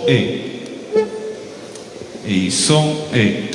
E. E som, E.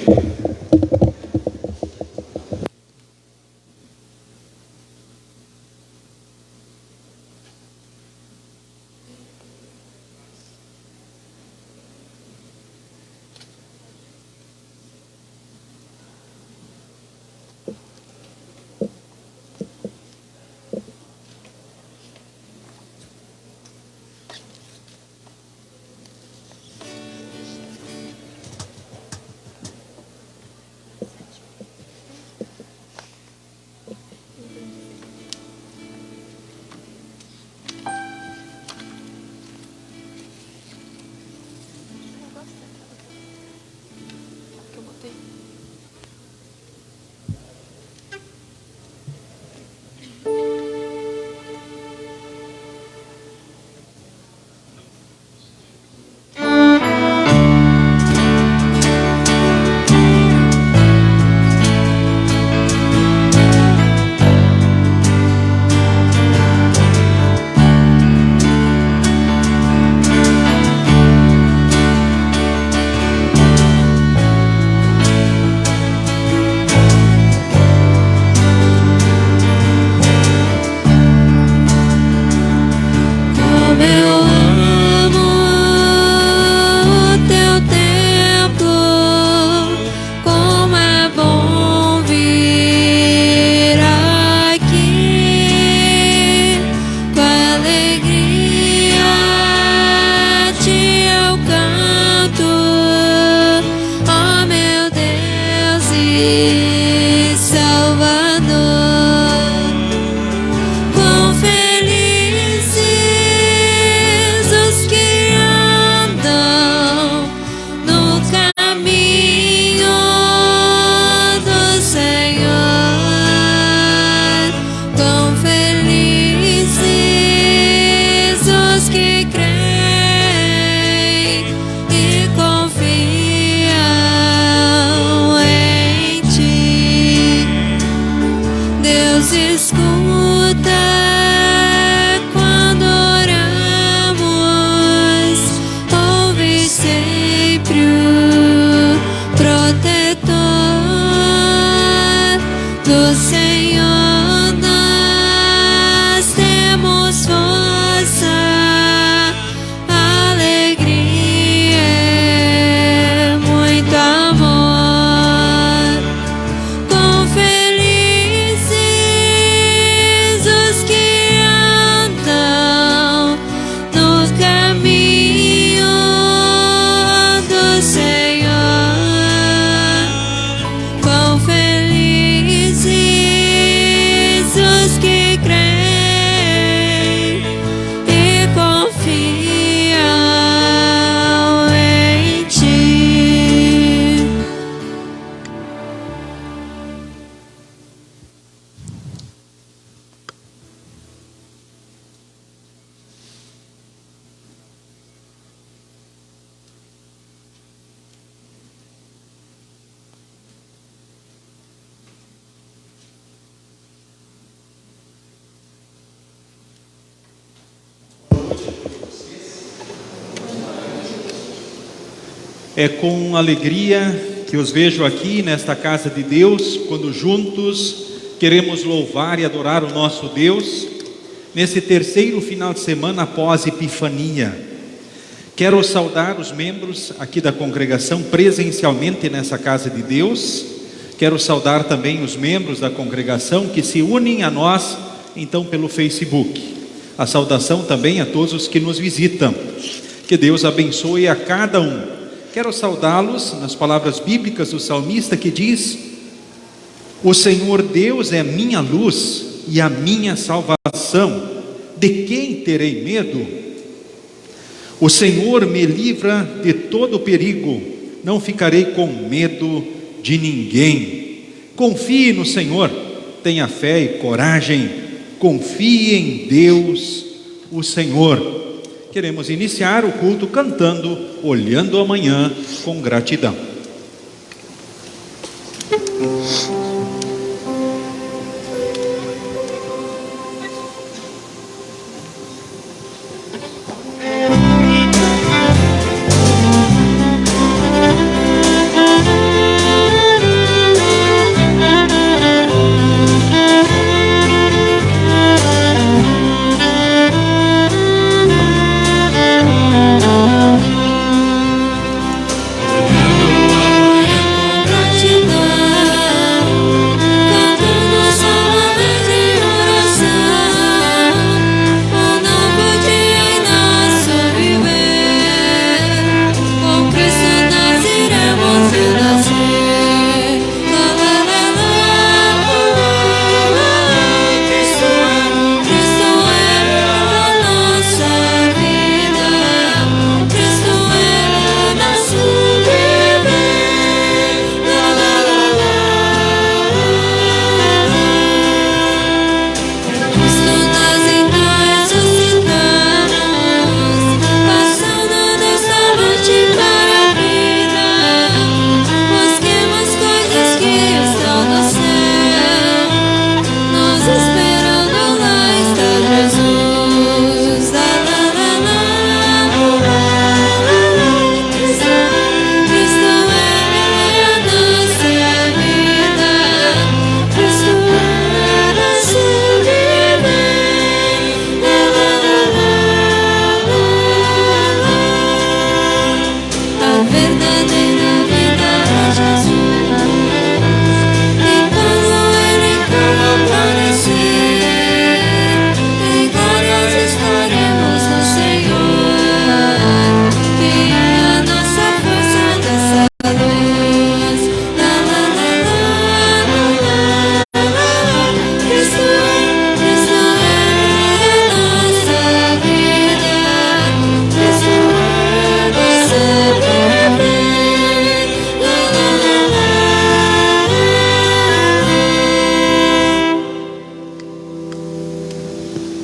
É com alegria que os vejo aqui nesta casa de Deus, quando juntos queremos louvar e adorar o nosso Deus, nesse terceiro final de semana após Epifania. Quero saudar os membros aqui da congregação presencialmente nessa casa de Deus. Quero saudar também os membros da congregação que se unem a nós, então, pelo Facebook. A saudação também a todos os que nos visitam. Que Deus abençoe a cada um. Quero saudá-los nas palavras bíblicas do salmista que diz: o Senhor Deus é a minha luz e a minha salvação, de quem terei medo? O Senhor me livra de todo perigo, não ficarei com medo de ninguém. Confie no Senhor, tenha fé e coragem, confie em Deus, o Senhor. Queremos iniciar o culto cantando Olhando Amanhã com Gratidão.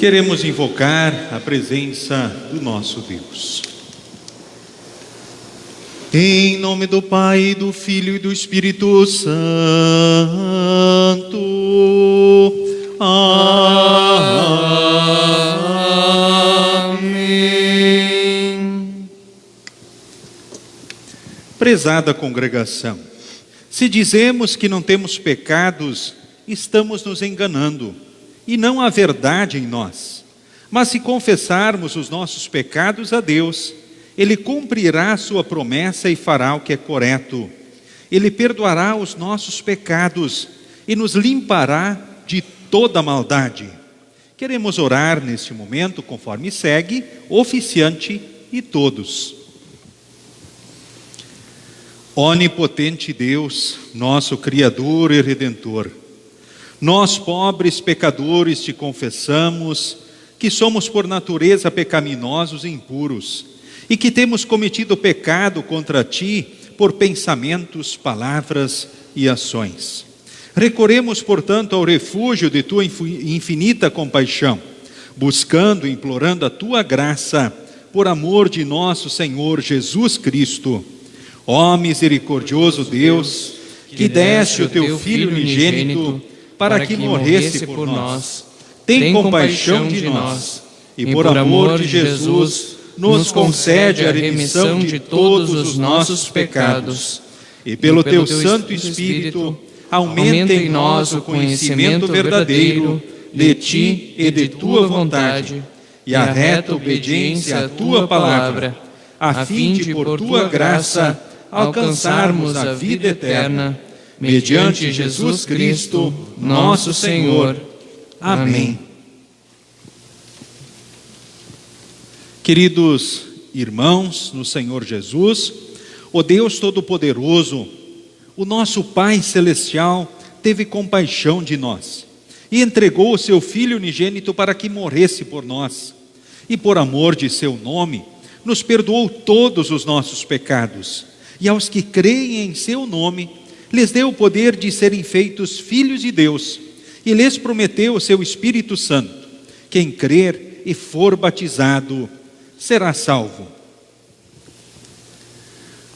queremos invocar a presença do nosso Deus. Em nome do Pai, do Filho e do Espírito Santo. Amém. Prezada congregação, se dizemos que não temos pecados, estamos nos enganando, e não há verdade em nós. Mas se confessarmos os nossos pecados a Deus, Ele cumprirá a sua promessa e fará o que é correto. Ele perdoará os nossos pecados e nos limpará de toda maldade. Queremos orar neste momento, conforme segue, oficiante e todos. Onipotente Deus, nosso Criador e Redentor, nós, pobres pecadores, te confessamos que somos por natureza pecaminosos e impuros, e que temos cometido pecado contra ti por pensamentos, palavras e ações. Recorremos, portanto, ao refúgio de tua infinita compaixão, buscando e implorando a tua graça, por amor de nosso Senhor Jesus Cristo. Ó misericordioso Deus, que deste o teu Filho unigênito para que morresse por nós, tem compaixão de nós, e por amor de Jesus, nos concede a remissão de todos os nossos pecados. E pelo teu Santo Espírito, aumenta em nós o conhecimento verdadeiro de ti e de tua vontade, e a reta obediência à tua palavra, a fim de, por tua graça, alcançarmos a vida eterna, mediante Jesus Cristo, nosso Senhor. Amém. Queridos irmãos no Senhor Jesus, o Deus Todo-Poderoso, o nosso Pai Celestial, teve compaixão de nós e entregou o seu Filho unigênito para que morresse por nós. E por amor de seu nome, nos perdoou todos os nossos pecados. E aos que creem em seu nome, lhes deu o poder de serem feitos filhos de Deus, e lhes prometeu o seu Espírito Santo. Quem crer e for batizado será salvo.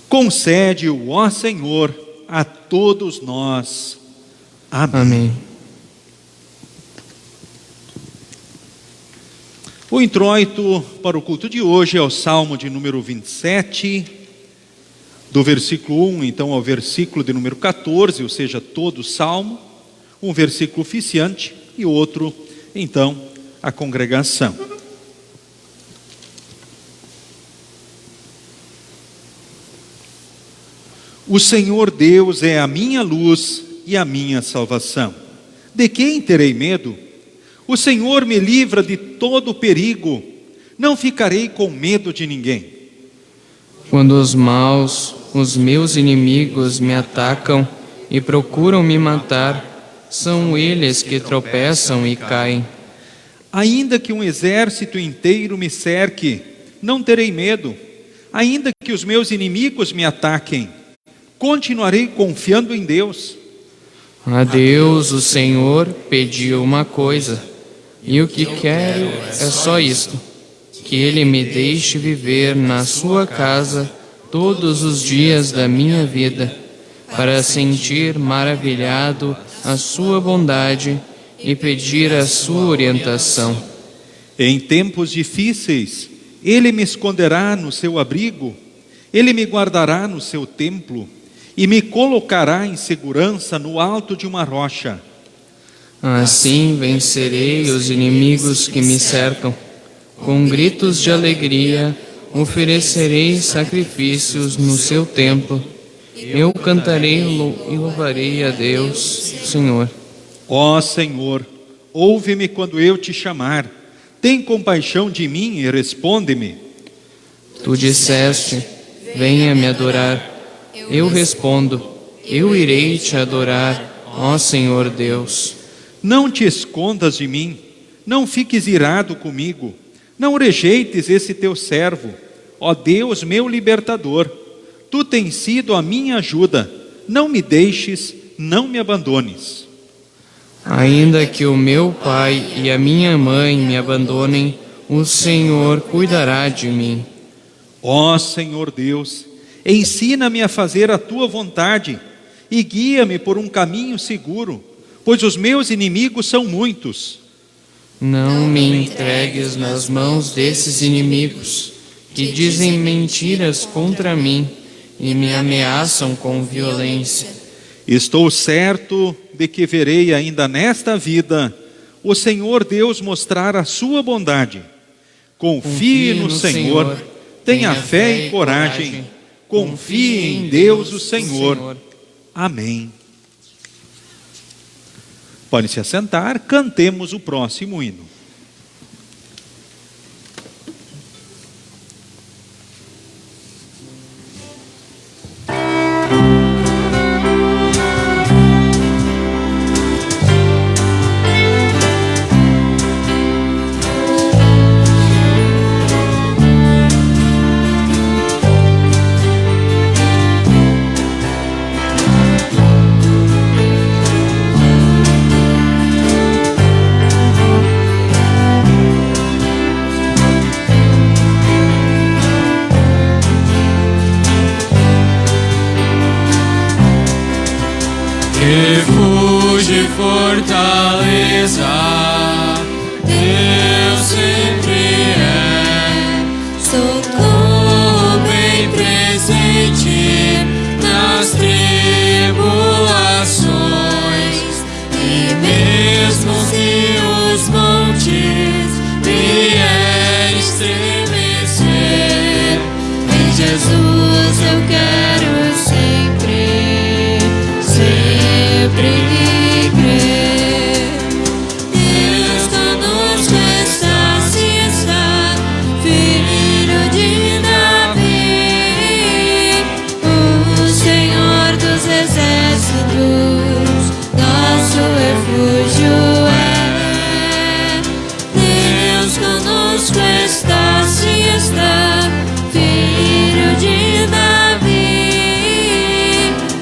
Concede-o, ó Senhor, a todos nós. Amém. Amém. O introito para o culto de hoje é o Salmo de número 27, do versículo 1, então, ao versículo de número 14, ou seja, todo o Salmo, um versículo oficiante e outro, então, a congregação. O Senhor Deus é a minha luz e a minha salvação. De quem terei medo? O Senhor me livra de todo perigo. Não ficarei com medo de ninguém. Quando os maus, os meus inimigos, me atacam e procuram me matar, são eles que tropeçam e caem. Ainda que um exército inteiro me cerque, não terei medo. Ainda que os meus inimigos me ataquem, continuarei confiando em Deus. A Deus, o Senhor, pediu uma coisa, e o que quero é só isto: que Ele me deixe viver na sua casa todos os dias da minha vida, para sentir maravilhado a sua bondade e pedir a sua orientação. Em tempos difíceis, Ele me esconderá no seu abrigo, Ele me guardará no seu templo, e me colocará em segurança no alto de uma rocha. Assim vencerei os inimigos que me cercam. Com gritos de alegria, oferecerei sacrifícios no seu templo. Eu cantarei e louvarei a Deus, Senhor. Ó Senhor, ouve-me quando eu te chamar. Tem compaixão de mim e responde-me. Tu disseste: venha me adorar. Eu respondo: eu irei te adorar, ó Senhor Deus. Não te escondas de mim, não fiques irado comigo, não rejeites esse teu servo, ó Deus meu libertador. Tu tens sido a minha ajuda, não me deixes, não me abandones. Ainda que o meu pai e a minha mãe me abandonem, o Senhor cuidará de mim. Ó Senhor Deus, ensina-me a fazer a tua vontade e guia-me por um caminho seguro, pois os meus inimigos são muitos. Não me entregues nas mãos desses inimigos, que dizem mentiras contra mim e me ameaçam com violência. Estou certo de que verei ainda nesta vida o Senhor Deus mostrar a sua bondade. Confie no Senhor, tenha fé e coragem, confie em Deus o Senhor. Amém. Pode se assentar, cantemos o próximo hino. Refúgio e fortaleza, Deus sempre é. Socorro bem presente nas tribulações, e mesmo se os montes vierem estremecer, em Jesus eu quero sempre crer. Deus conosco está, se está, Filho de Davi, o Senhor dos exércitos, nosso refúgio é. Deus conosco está, se está, Filho de Davi,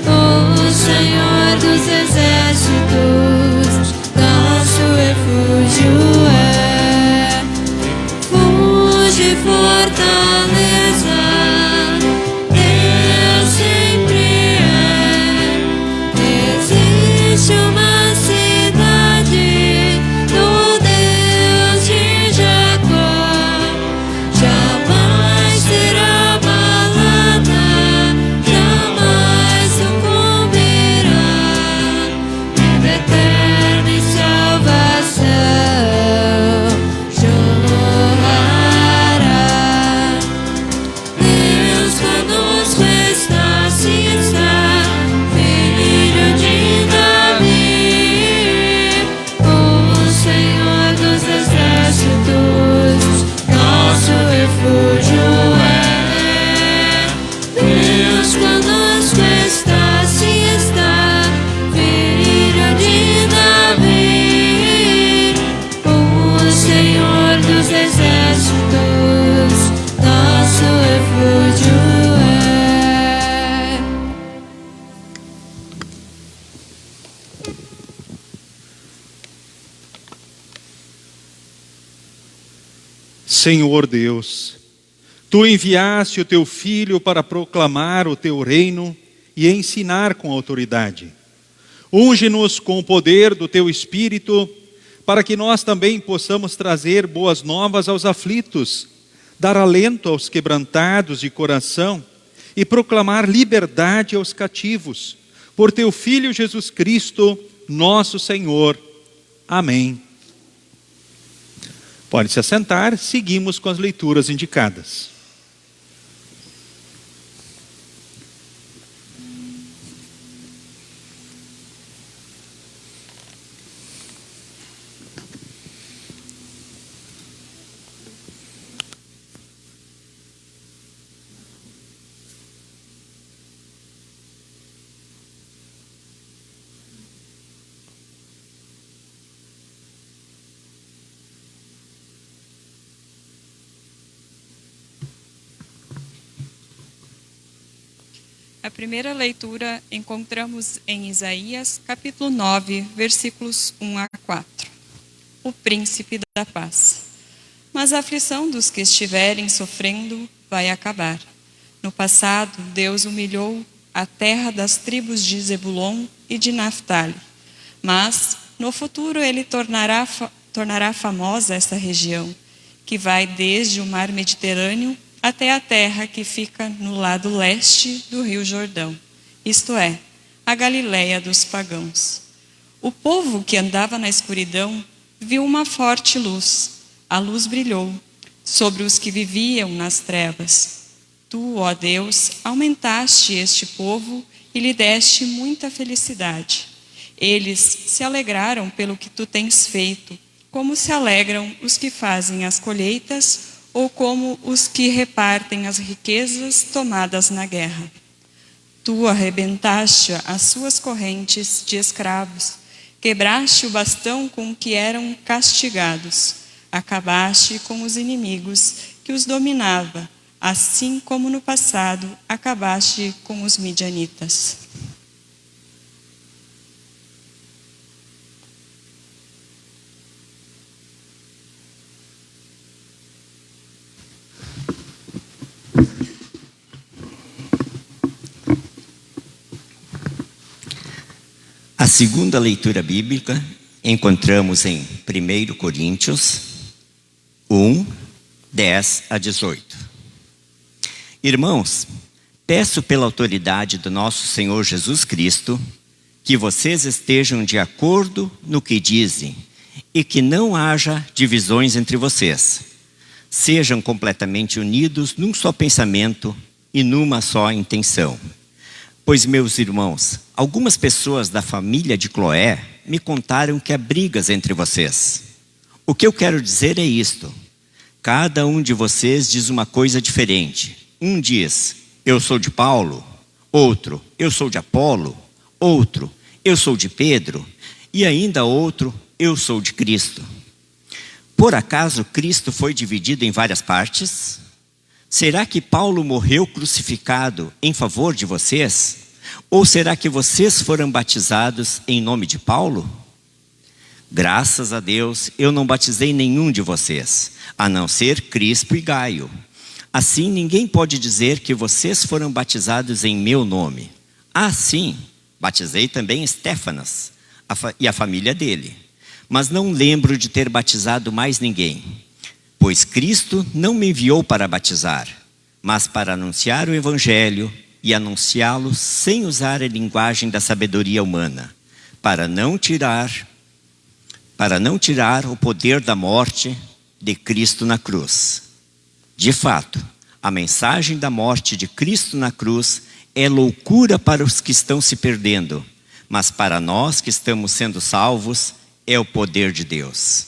o Senhor dos exércitos, nosso refúgio é. Refúgio e fortaleza, Deus sempre é. Existe uma cidade do Deus de Jacó, jamais será abalada, jamais sucumbirá. Vida eterna e salvação jorrará. Deus conosco está, se está, Filho de Davi, o Senhor dos exércitos, nosso refúgio é. Deus conosco está, se está, Filho de Davi, o Senhor dos exércitos, nosso refúgio é. Senhor Deus, Tu enviaste o Teu Filho para proclamar o Teu reino e ensinar com autoridade. Unge-nos com o poder do Teu Espírito, para que nós também possamos trazer boas novas aos aflitos, dar alento aos quebrantados de coração e proclamar liberdade aos cativos. Por Teu Filho Jesus Cristo, nosso Senhor. Amém. Pode se assentar, seguimos com as leituras indicadas. A primeira leitura encontramos em Isaías, capítulo 9, versículos 1 a 4. O príncipe da paz. Mas a aflição dos que estiverem sofrendo vai acabar. No passado, Deus humilhou a terra das tribos de Zebulon e de Naftali. Mas, no futuro, ele tornará famosa essa região, que vai desde o mar Mediterrâneo até a terra que fica no lado leste do rio Jordão, isto é, a Galileia dos pagãos. O povo que andava na escuridão viu uma forte luz. A luz brilhou sobre os que viviam nas trevas. Tu, ó Deus, aumentaste este povo e lhe deste muita felicidade. Eles se alegraram pelo que tu tens feito, como se alegram os que fazem as colheitas ou como os que repartem as riquezas tomadas na guerra. Tu arrebentaste as suas correntes de escravos, quebraste o bastão com que eram castigados, acabaste com os inimigos que os dominava, assim como no passado acabaste com os midianitas. A segunda leitura bíblica encontramos em 1 Coríntios 1, 10 a 18. Irmãos, peço pela autoridade do nosso Senhor Jesus Cristo que vocês estejam de acordo no que dizem e que não haja divisões entre vocês. Sejam completamente unidos num só pensamento e numa só intenção. Pois, meus irmãos, algumas pessoas da família de Cloé me contaram que há brigas entre vocês. O que eu quero dizer é isto: cada um de vocês diz uma coisa diferente. Um diz, eu sou de Paulo, outro, eu sou de Apolo, outro, eu sou de Pedro, e ainda outro, eu sou de Cristo. Por acaso Cristo foi dividido em várias partes? Será que Paulo morreu crucificado em favor de vocês? Ou será que vocês foram batizados em nome de Paulo? Graças a Deus, eu não batizei nenhum de vocês, a não ser Crispo e Gaio. Assim, ninguém pode dizer que vocês foram batizados em meu nome. Ah, sim, batizei também Estéfanas e a família dele. Mas não lembro de ter batizado mais ninguém. Pois Cristo não me enviou para batizar, mas para anunciar o Evangelho e anunciá-lo sem usar a linguagem da sabedoria humana, para não tirar o poder da morte de Cristo na cruz. De fato, a mensagem da morte de Cristo na cruz é loucura para os que estão se perdendo, mas para nós que estamos sendo salvos, é o poder de Deus.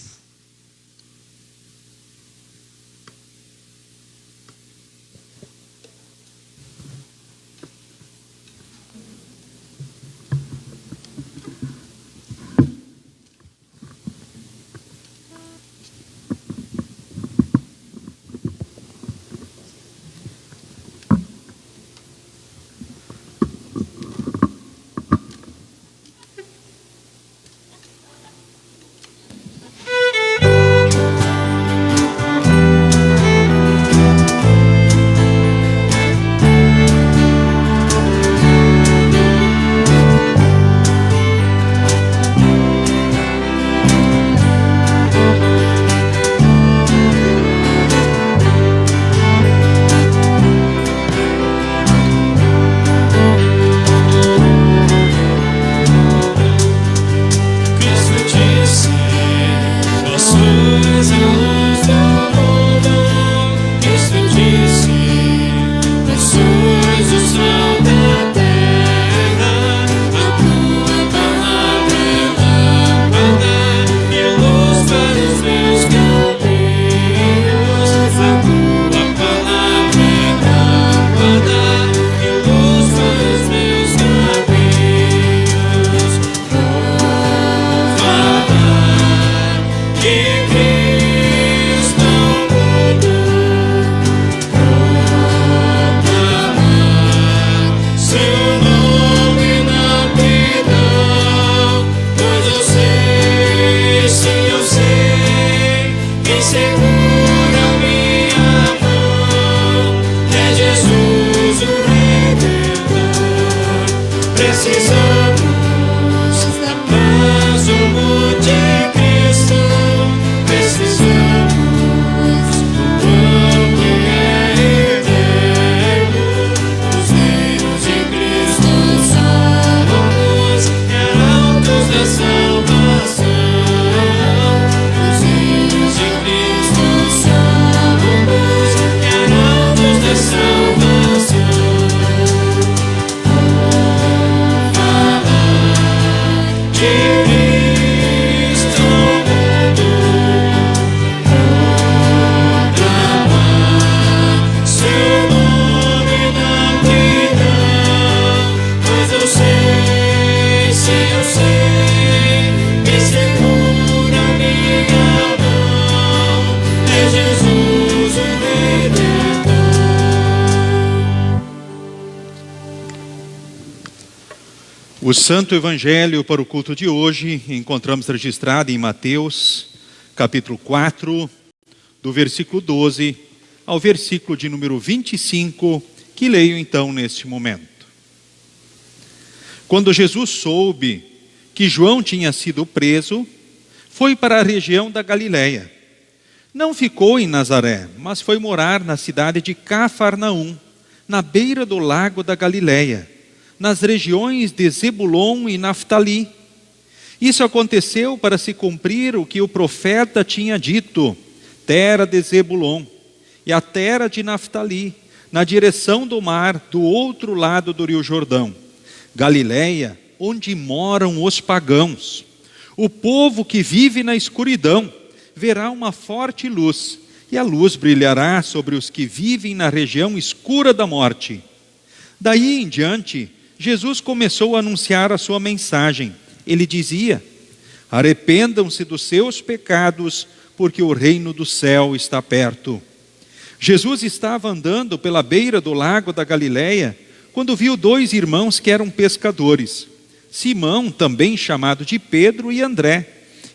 Precisamos da paz do amor de Cristo. Precisamos do pão que é eterno. Os reinos de Cristo somos arautos da salvação. Os reinos de Cristo somos arautos da salvação. De Cristo mundo proclamar seu nome na multidão. Mas eu sei, sim, eu sei, que segura minha mão é Jesus o Redentor. O Santo Evangelho para o culto de hoje encontramos registrado em Mateus, capítulo 4, do versículo 12 ao versículo de número 25, que leio então neste momento. Quando Jesus soube que João tinha sido preso, foi para a região da Galileia. Não ficou em Nazaré, mas foi morar na cidade de Cafarnaum, na beira do lago da Galileia, nas regiões de Zebulon e Naftali. Isso aconteceu para se cumprir o que o profeta tinha dito: terra de Zebulon e a terra de Naftali, na direção do mar, do outro lado do rio Jordão, Galileia, onde moram os pagãos. O povo que vive na escuridão verá uma forte luz, e a luz brilhará sobre os que vivem na região escura da morte. Daí em diante, Jesus começou a anunciar a sua mensagem. Ele dizia: arrependam-se dos seus pecados, porque o reino do céu está perto. Jesus estava andando pela beira do lago da Galileia, quando viu dois irmãos que eram pescadores, Simão, também chamado de Pedro, e André.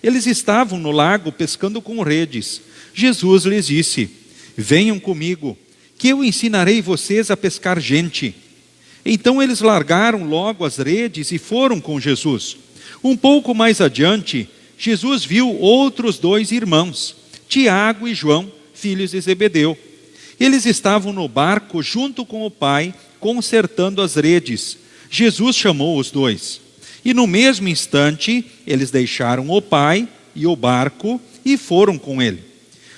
Eles estavam no lago pescando com redes. Jesus lhes disse: venham comigo, que eu ensinarei vocês a pescar gente. Então eles largaram logo as redes e foram com Jesus. Um pouco mais adiante, Jesus viu outros dois irmãos, Tiago e João, filhos de Zebedeu. Eles estavam no barco junto com o pai, consertando as redes. Jesus chamou os dois. E no mesmo instante, eles deixaram o pai e o barco e foram com ele.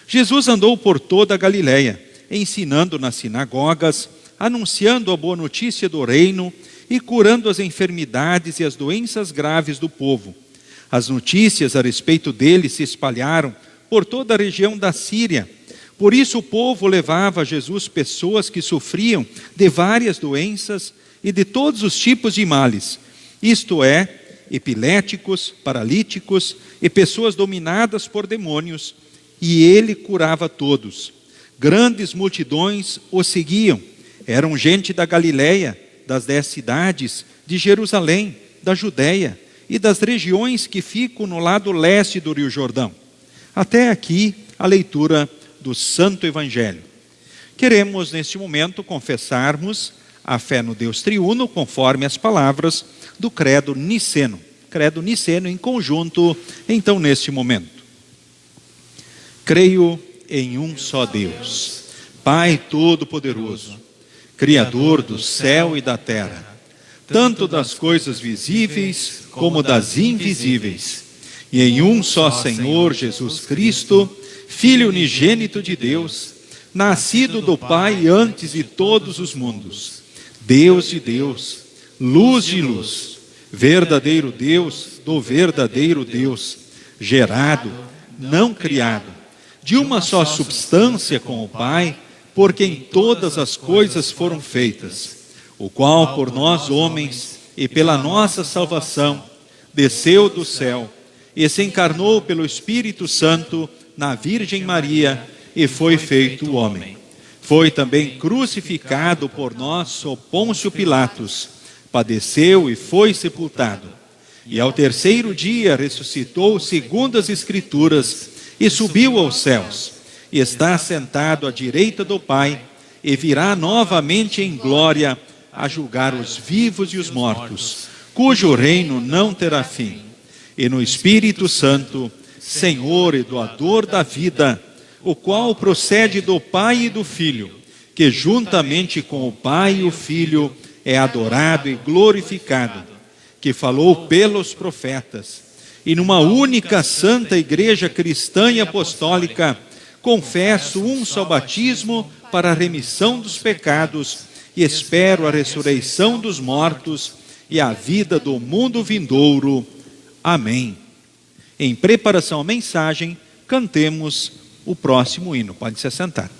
Jesus andou por toda a Galileia, ensinando nas sinagogas, anunciando a boa notícia do reino e curando as enfermidades e as doenças graves do povo. As notícias a respeito dele se espalharam por toda a região da Síria. Por isso o povo levava a Jesus pessoas que sofriam de várias doenças e de todos os tipos de males, isto é, epiléticos, paralíticos e pessoas dominadas por demônios, e ele curava todos. Grandes multidões o seguiam. Eram gente da Galileia, das 10 cidades, de Jerusalém, da Judéia e das regiões que ficam no lado leste do rio Jordão. Até aqui a leitura do Santo Evangelho. Queremos neste momento confessarmos a fé no Deus triuno, conforme as palavras do credo niceno. Credo niceno em conjunto, então neste momento. Creio em um só Deus, Pai Todo-Poderoso, Criador do céu e da terra, tanto das coisas visíveis como das invisíveis, e em um só Senhor Jesus Cristo, Filho unigênito de Deus, nascido do Pai antes de todos os mundos, Deus de Deus, luz de luz, verdadeiro Deus do verdadeiro Deus, gerado, não criado, de uma só substância com o Pai, por quem todas as coisas foram feitas, o qual por nós homens e pela nossa salvação desceu do céu e se encarnou pelo Espírito Santo na Virgem Maria e foi feito homem. Foi também crucificado por nós sob Pôncio Pilatos, padeceu e foi sepultado. E ao terceiro dia ressuscitou segundo as Escrituras e subiu aos céus. Está sentado à direita do Pai e virá novamente em glória a julgar os vivos e os mortos, cujo reino não terá fim. E no Espírito Santo, Senhor e doador da vida, o qual procede do Pai e do Filho, que juntamente com o Pai e o Filho é adorado e glorificado, que falou pelos profetas, e numa única santa igreja cristã e apostólica, confesso um só batismo para a remissão dos pecados e espero a ressurreição dos mortos e a vida do mundo vindouro. Amém. Em preparação à mensagem, cantemos o próximo hino. Pode se assentar.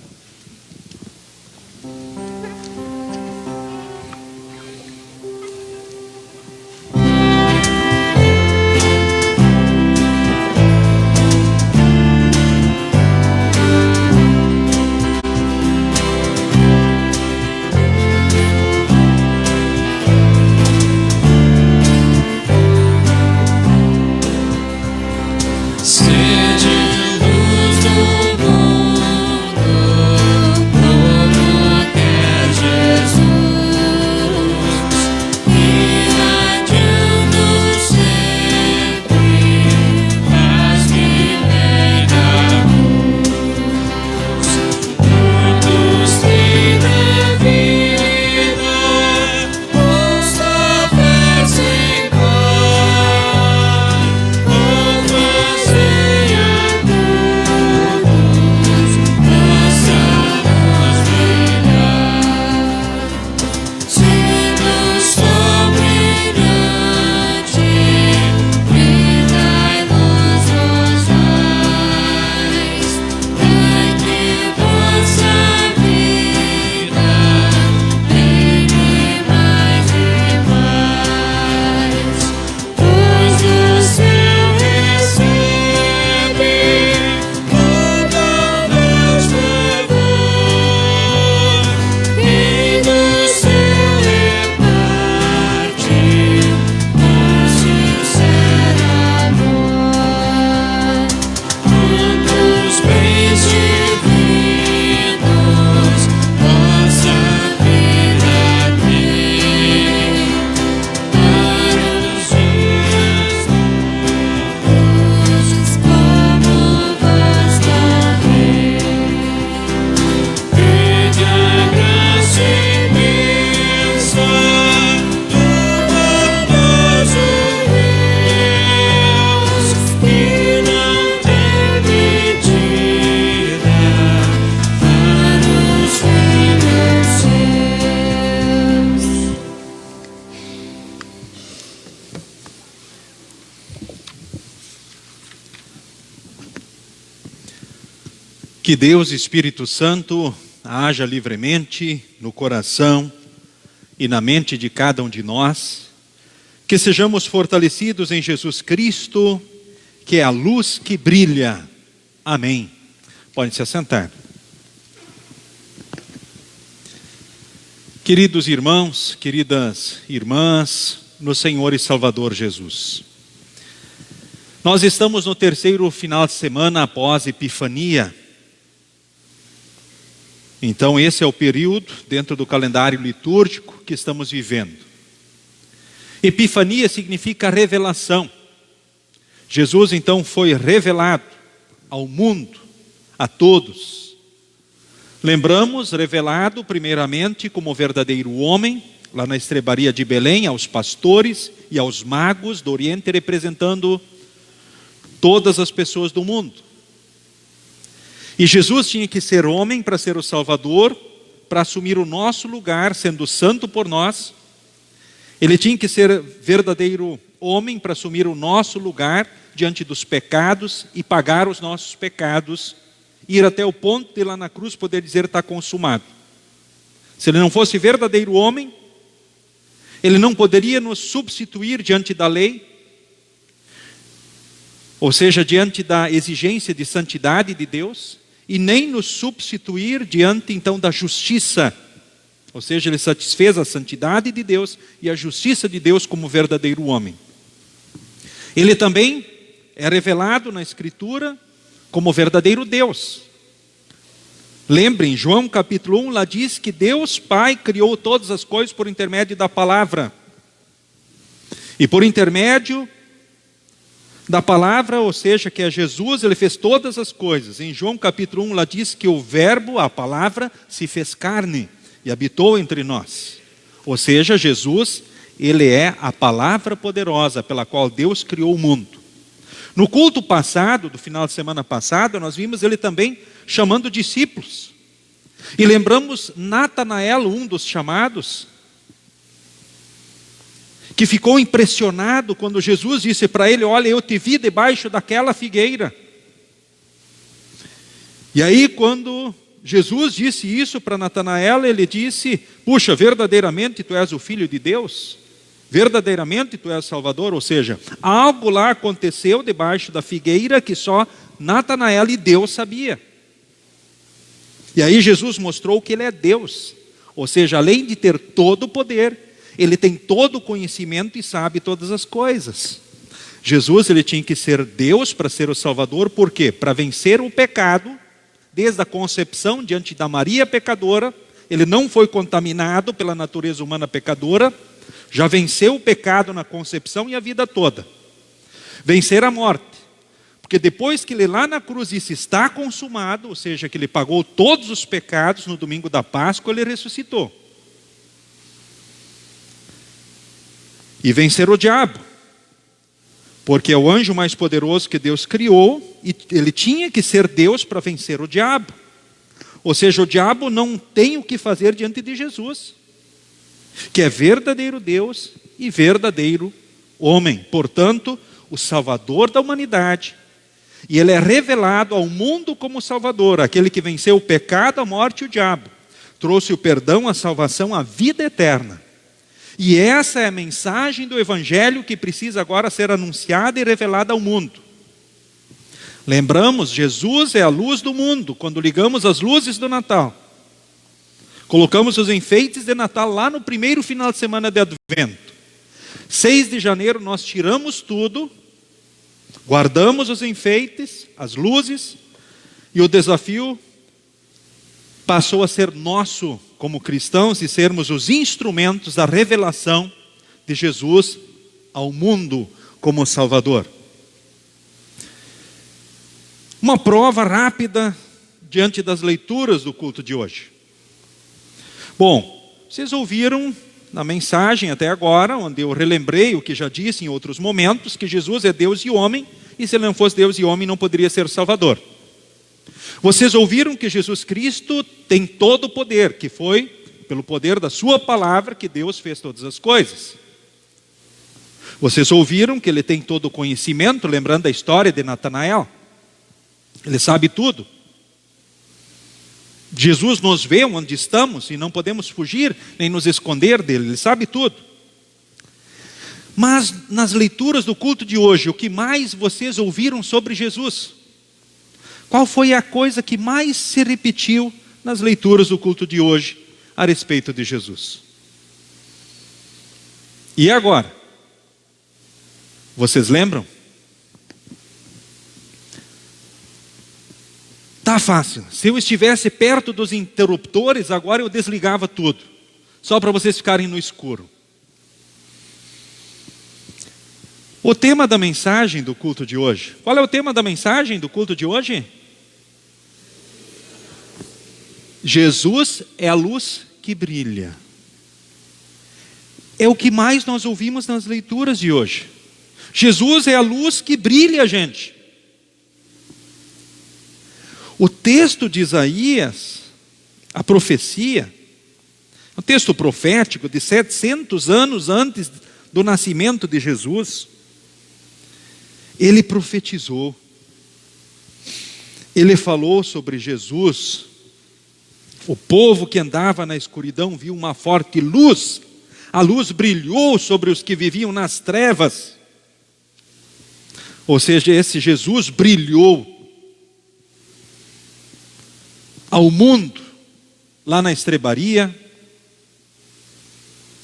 Que Deus, Espírito Santo, haja livremente no coração e na mente de cada um de nós, que sejamos fortalecidos em Jesus Cristo, que é a luz que brilha. Amém. Podem se assentar. Queridos irmãos, queridas irmãs, no Senhor e Salvador Jesus. Nós estamos no terceiro final de semana após Epifania. Então esse é o período dentro do calendário litúrgico que estamos vivendo. Epifania significa revelação. Jesus então foi revelado ao mundo, a todos. Lembramos, revelado primeiramente como verdadeiro homem, lá na estrebaria de Belém, aos pastores e aos magos do Oriente, representando todas as pessoas do mundo. E Jesus tinha que ser homem para ser o Salvador, para assumir o nosso lugar, sendo santo por nós. Ele tinha que ser verdadeiro homem para assumir o nosso lugar diante dos pecados e pagar os nossos pecados, ir até o ponto de lá na cruz poder dizer está consumado. Se ele não fosse verdadeiro homem, ele não poderia nos substituir diante da lei, ou seja, diante da exigência de santidade de Deus, e nem nos substituir diante então da justiça, ou seja, ele satisfez a santidade de Deus e a justiça de Deus como verdadeiro homem. Ele também é revelado na Escritura como verdadeiro Deus. Lembrem, João capítulo 1 lá diz que Deus Pai criou todas as coisas por intermédio da palavra. E por intermédio da palavra, ou seja, que é Jesus, ele fez todas as coisas. Em João capítulo 1 lá diz que o verbo, a palavra, se fez carne e habitou entre nós. Ou seja, Jesus, ele é a palavra poderosa pela qual Deus criou o mundo. No culto passado, do final de semana passado, nós vimos ele também chamando discípulos. E lembramos Natanael, um dos chamados, que ficou impressionado quando Jesus disse para ele: olha, eu te vi debaixo daquela figueira. E aí quando Jesus disse isso para Natanael, ele disse: puxa, verdadeiramente tu és o Filho de Deus? Verdadeiramente tu és Salvador? Ou seja, algo lá aconteceu debaixo da figueira que só Natanael e Deus sabia. E aí Jesus mostrou que ele é Deus. Ou seja, além de ter todo o poder, ele tem todo o conhecimento e sabe todas as coisas. Jesus, ele tinha que ser Deus para ser o Salvador. Por quê? Para vencer o pecado, desde a concepção diante da Maria pecadora. Ele não foi contaminado pela natureza humana pecadora. Já venceu o pecado na concepção e a vida toda. Vencer a morte. Porque depois que ele lá na cruz disse está consumado, ou seja, que ele pagou todos os pecados no domingo da Páscoa, ele ressuscitou. E vencer o diabo. Porque é o anjo mais poderoso que Deus criou e ele tinha que ser Deus para vencer o diabo. Ou seja, o diabo não tem o que fazer diante de Jesus, que é verdadeiro Deus e verdadeiro homem. Portanto, o Salvador da humanidade. E ele é revelado ao mundo como Salvador, aquele que venceu o pecado, a morte e o diabo. Trouxe o perdão, a salvação, a vida eterna. E essa é a mensagem do Evangelho que precisa agora ser anunciada e revelada ao mundo. Lembramos, Jesus é a luz do mundo. Quando ligamos as luzes do Natal, colocamos os enfeites de Natal lá no primeiro final de semana de Advento. 6 de janeiro nós tiramos tudo, guardamos os enfeites, as luzes, e o desafio passou a ser nosso como cristãos e sermos os instrumentos da revelação de Jesus ao mundo como Salvador. Uma prova rápida diante das leituras do culto de hoje. Bom, vocês ouviram na mensagem até agora, onde eu relembrei o que já disse em outros momentos, que Jesus é Deus e homem, e se ele não fosse Deus e homem não poderia ser Salvador. Vocês ouviram que Jesus Cristo tem todo o poder, que foi pelo poder da sua palavra que Deus fez todas as coisas. Vocês ouviram que ele tem todo o conhecimento, lembrando a história de Natanael. Ele sabe tudo. Jesus nos vê onde estamos e não podemos fugir nem nos esconder dele, ele sabe tudo. Mas nas leituras do culto de hoje, o que mais vocês ouviram sobre Jesus? Qual foi a coisa que mais se repetiu nas leituras do culto de hoje a respeito de Jesus? E agora? Vocês lembram? Tá fácil. Se eu estivesse perto dos interruptores, agora eu desligava tudo. Só para vocês ficarem no escuro. O tema da mensagem do culto de hoje. Qual é o tema da mensagem do culto de hoje? Jesus é a luz que brilha. É o que mais nós ouvimos nas leituras de hoje. Jesus é a luz que brilha, gente. O texto de Isaías, a profecia, um texto profético de 700 anos antes do nascimento de Jesus, ele profetizou. Ele falou sobre Jesus. O povo que andava na escuridão viu uma forte luz. A luz brilhou sobre os que viviam nas trevas. Ou seja, esse Jesus brilhou ao mundo, lá na estrebaria,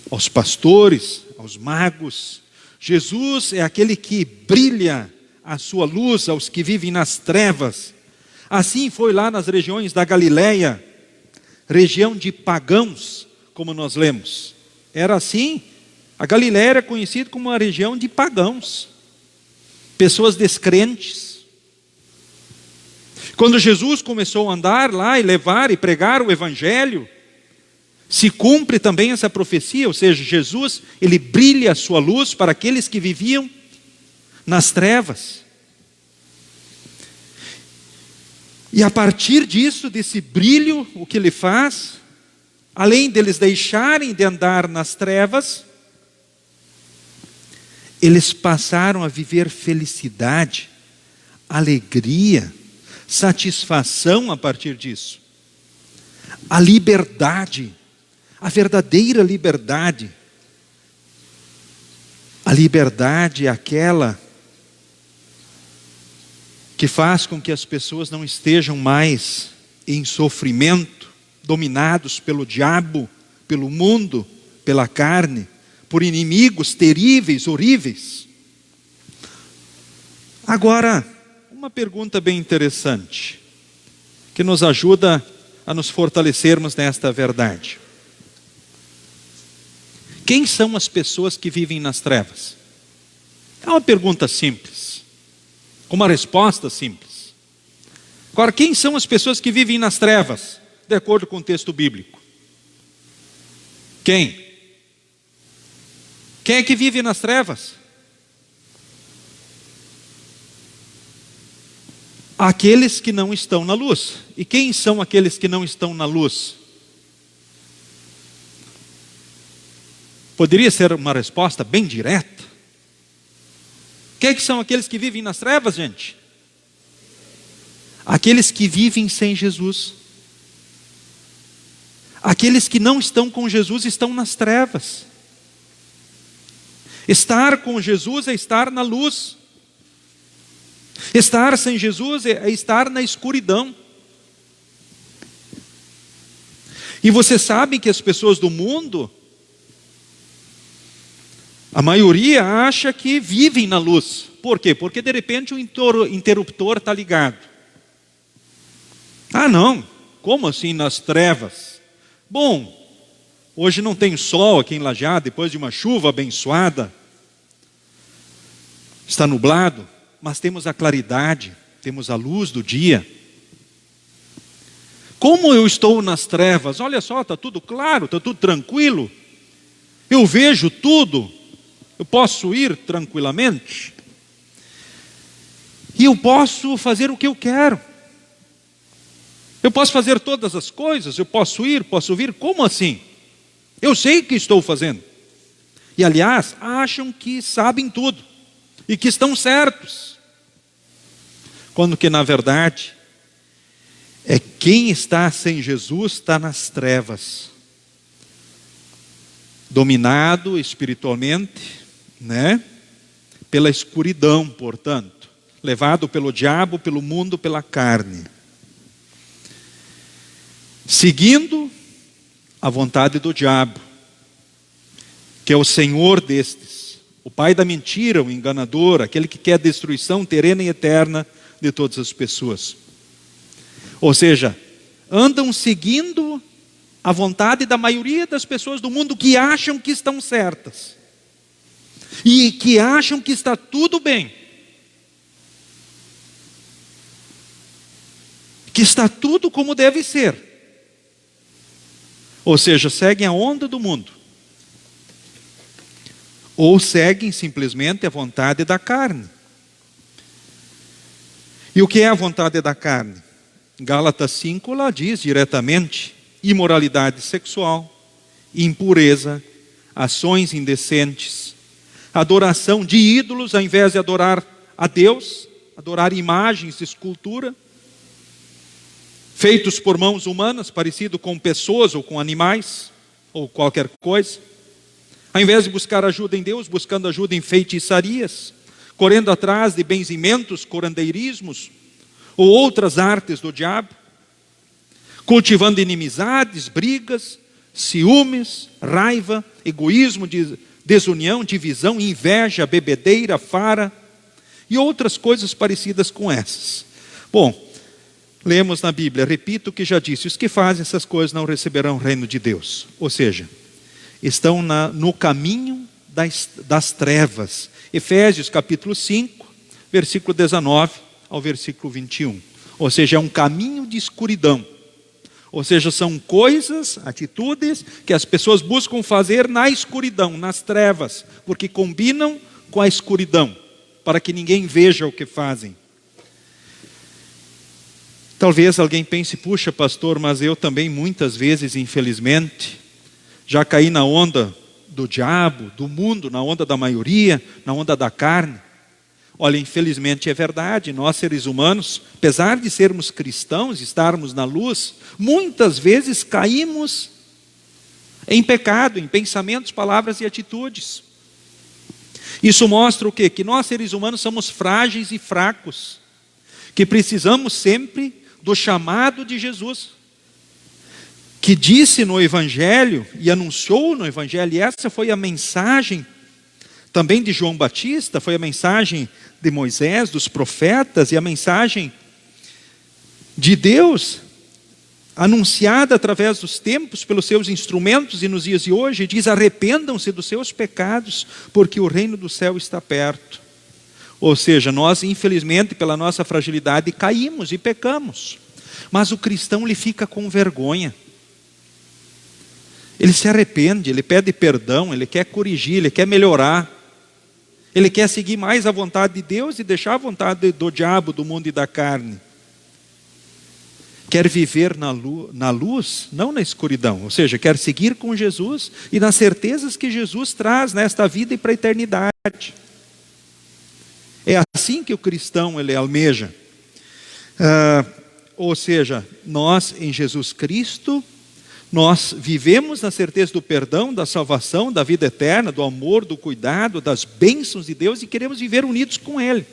aos pastores, aos magos. Jesus é aquele que brilha a sua luz aos que vivem nas trevas, Assim foi lá nas regiões da Galileia, região de pagãos, como nós lemos. Era assim. A Galileia era conhecida como uma região de pagãos, pessoas descrentes. Quando Jesus começou a andar lá e levar e pregar o Evangelho, se cumpre também essa profecia, ou seja, Jesus, ele brilha a sua luz para aqueles que viviam nas trevas. E a partir disso, desse brilho, o que ele faz, além deles deixarem de andar nas trevas, eles passaram a viver felicidade, alegria, satisfação a partir disso. A liberdade, a verdadeira liberdade. A liberdade é aquela que faz com que as pessoas não estejam mais em sofrimento, dominados pelo diabo, pelo mundo, pela carne, por inimigos terríveis, horríveis. Agora, uma pergunta bem interessante, que nos ajuda a nos fortalecermos nesta verdade. Quem são as pessoas que vivem nas trevas? É uma pergunta simples, com uma resposta simples. Agora, quem são as pessoas que vivem nas trevas, de acordo com o texto bíblico? Quem? Quem é que vive nas trevas? Aqueles que não estão na luz. E quem são aqueles que não estão na luz? Poderia ser uma resposta bem direta. Quem é que são aqueles que vivem nas trevas, gente? Aqueles que vivem sem Jesus. Aqueles que não estão com Jesus estão nas trevas. Estar com Jesus é estar na luz. Estar sem Jesus é estar na escuridão. E você sabe que as pessoas do mundo, a maioria acha que vivem na luz. Por quê? Porque de repente o interruptor está ligado. Ah não, como assim nas trevas? Bom, hoje não tem sol aqui em Lajeado, depois de uma chuva abençoada. Está nublado, mas temos a claridade, temos a luz do dia. Como eu estou nas trevas? Olha só, está tudo claro, está tudo tranquilo. Eu vejo tudo. Eu posso ir tranquilamente. E eu posso fazer o que eu quero. Eu posso fazer todas as coisas. Eu posso ir, posso vir. Como assim? Eu sei o que estou fazendo. E aliás, acham que sabem tudo. E que estão certos. Quando que na verdade, é quem está sem Jesus está nas trevas. Dominado espiritualmente, pela escuridão, portanto, levado pelo diabo, pelo mundo, pela carne, seguindo a vontade do diabo, que é o senhor destes, o pai da mentira, o enganador, aquele que quer a destruição terrena e eterna de todas as pessoas. Ou seja, andam seguindo a vontade da maioria das pessoas do mundo que acham que estão certas. E que acham que está tudo bem. Que está tudo como deve ser. Ou seja, seguem a onda do mundo. Ou seguem simplesmente a vontade da carne. E o que é a vontade da carne? Gálatas 5 lá diz diretamente: imoralidade sexual, impureza, ações indecentes, adoração de ídolos ao invés de adorar a Deus, adorar imagens, escultura, feitos por mãos humanas, parecido com pessoas ou com animais, ou qualquer coisa. Ao invés de buscar ajuda em Deus, buscando ajuda em feitiçarias, correndo atrás de benzimentos, curandeirismos, ou outras artes do diabo, cultivando inimizades, brigas, ciúmes, raiva, egoísmo, desunião, divisão, inveja, bebedeira, fara e outras coisas parecidas com essas. Bom, lemos na Bíblia, repito o que já disse, os que fazem essas coisas não receberão o reino de Deus. Ou seja, estão no caminho das trevas. Efésios capítulo 5, versículo 19 ao versículo 21. Ou seja, é um caminho de escuridão. Ou seja, são coisas, atitudes que as pessoas buscam fazer na escuridão, nas trevas, porque combinam com a escuridão, para que ninguém veja o que fazem. Talvez alguém pense, puxa pastor, mas eu também muitas vezes, infelizmente, já caí na onda do diabo, do mundo, na onda da maioria, na onda da carne. Olha, infelizmente é verdade, nós seres humanos, apesar de sermos cristãos, estarmos na luz, muitas vezes caímos em pecado, em pensamentos, palavras e atitudes. Isso mostra o quê? Que nós seres humanos somos frágeis e fracos, que precisamos sempre do chamado de Jesus, que disse no Evangelho e anunciou no Evangelho, e essa foi a mensagem também de João Batista, foi a mensagem de Moisés, dos profetas, e a mensagem de Deus, anunciada através dos tempos, pelos seus instrumentos, e nos dias de hoje, diz: arrependam-se dos seus pecados, porque o reino do céu está perto. Ou seja, nós, infelizmente, pela nossa fragilidade, caímos e pecamos. Mas o cristão, ele fica com vergonha. Ele se arrepende, ele pede perdão, ele quer corrigir, ele quer melhorar. Ele quer seguir mais a vontade de Deus e deixar a vontade do diabo, do mundo e da carne. Quer viver na luz, não na escuridão. Ou seja, quer seguir com Jesus e nas certezas que Jesus traz nesta vida e para a eternidade. É assim que o cristão ele almeja. Ou seja, nós em Jesus Cristo, nós vivemos na certeza do perdão, da salvação, da vida eterna, do amor, do cuidado, das bênçãos de Deus, e queremos viver unidos com Ele.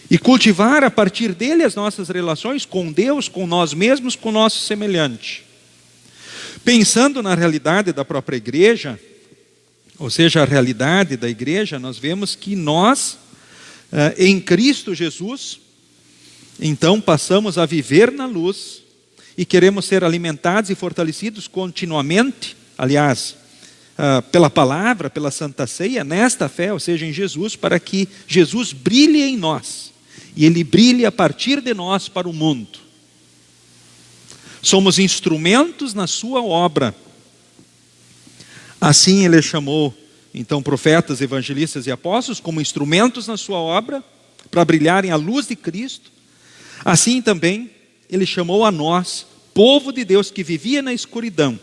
E cultivar a partir dele as nossas relações com Deus, com nós mesmos, com o nosso semelhante. Pensando na realidade da própria igreja, ou seja, a realidade da igreja, nós vemos que nós, em Cristo Jesus, então passamos a viver na luz e queremos ser alimentados e fortalecidos continuamente, aliás, pela palavra, pela Santa Ceia, nesta fé, ou seja, em Jesus, para que Jesus brilhe em nós e Ele brilhe a partir de nós para o mundo. Somos instrumentos na sua obra. Assim Ele chamou então profetas, evangelistas e apóstolos como instrumentos na sua obra para brilharem a luz de Cristo. Assim também Ele chamou a nós, povo de Deus que vivia na escuridão.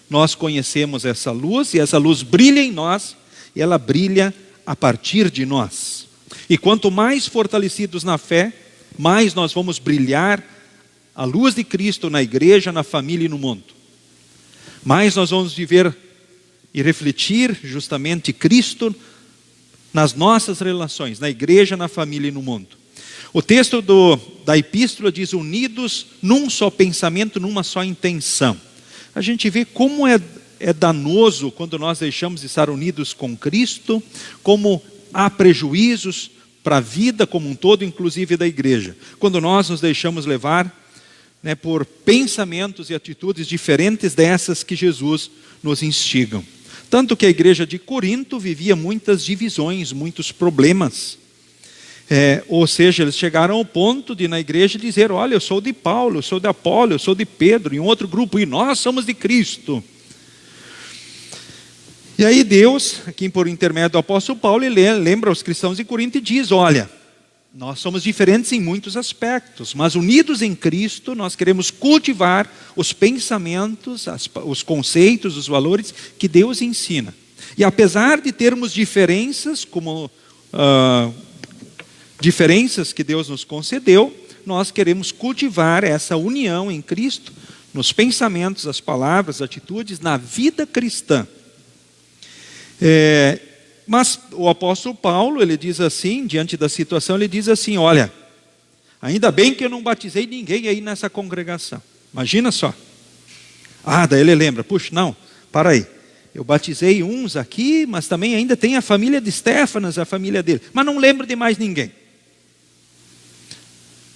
Nós conhecemos essa luz e essa luz brilha em nós e ela brilha a partir de nós. E quanto mais fortalecidos na fé, mais nós vamos brilhar a luz de Cristo na igreja, na família e no mundo. Mais nós vamos viver e refletir justamente Cristo nas nossas relações, na igreja, na família e no mundo. O texto da epístola diz: unidos num só pensamento, numa só intenção. A gente vê como é danoso quando nós deixamos de estar unidos com Cristo, como há prejuízos para a vida como um todo, inclusive da igreja. Quando nós nos deixamos levar por pensamentos e atitudes diferentes dessas que Jesus nos instigam. Tanto que a igreja de Corinto vivia muitas divisões, muitos problemas. Ou seja, eles chegaram ao ponto de na igreja dizer: olha, eu sou de Paulo, eu sou de Apolo, eu sou de Pedro, e um outro grupo, e nós somos de Cristo. E aí Deus, aqui por intermédio do apóstolo Paulo, ele lembra aos cristãos de Corinto e diz: olha, nós somos diferentes em muitos aspectos, mas unidos em Cristo, nós queremos cultivar os pensamentos, os conceitos, os valores que Deus ensina. E apesar de termos diferenças, como diferenças que Deus nos concedeu, nós queremos cultivar essa união em Cristo, nos pensamentos, as palavras, as atitudes, na vida cristã. Mas o apóstolo Paulo, ele diz assim, diante da situação, ele diz assim: olha, ainda bem que eu não batizei ninguém aí nessa congregação. Imagina só. Daí ele lembra: puxa, não, para aí. Eu batizei uns aqui, mas também ainda tem a família de Estéfanas, a família dele. Mas não lembro de mais ninguém.